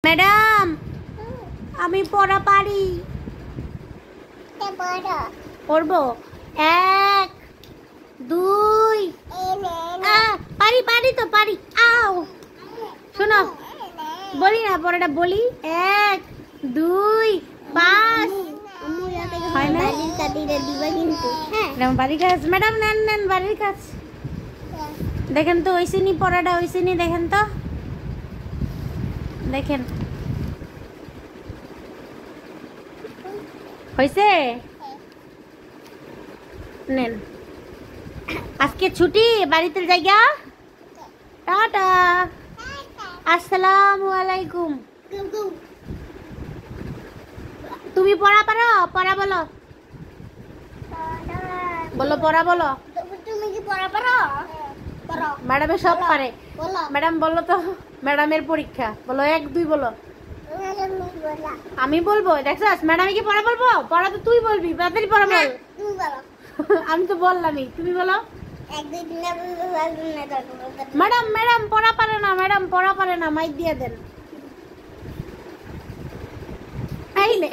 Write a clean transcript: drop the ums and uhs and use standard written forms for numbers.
Madam আমি পড়া পারি। পড়বো 1 2 পারি পারি তো পারি। আও শোনো বলি না পড়াটা বলি 1 2 5 হয় না বাড়ির কাজ ম্যাডাম নেন নেন বাড়ির কাজ দেখেন তো ওইসে নি পড়াটা ওইসে নি দেখেন তো দেখেন হয়েছে নেন আজকে ছুটি বাড়িতে জায়গা টাটা আসসালামু আলাইকুম। তুমি পড়া পারো পড়া বলো বলো পড়া বলো তুমি কি পড়া পারো? ম্যাডামে সব পারে ম্যাডাম বলো তো ম্যাডামের পরীক্ষা বলো 1 2 বলো আমি বলবো দেখছস ম্যাডামে কি পড়া বলবো পড়া তো তুই বলবি তাড়াতাড়ি পড়া বল তুমি বলো আমি তো বললামই তুমি বলো 1 2 3 ম্যাডাম ম্যাডাম পড়া পারে না ম্যাডাম পড়া পারে না মাইক দিয়ে দেন এই নে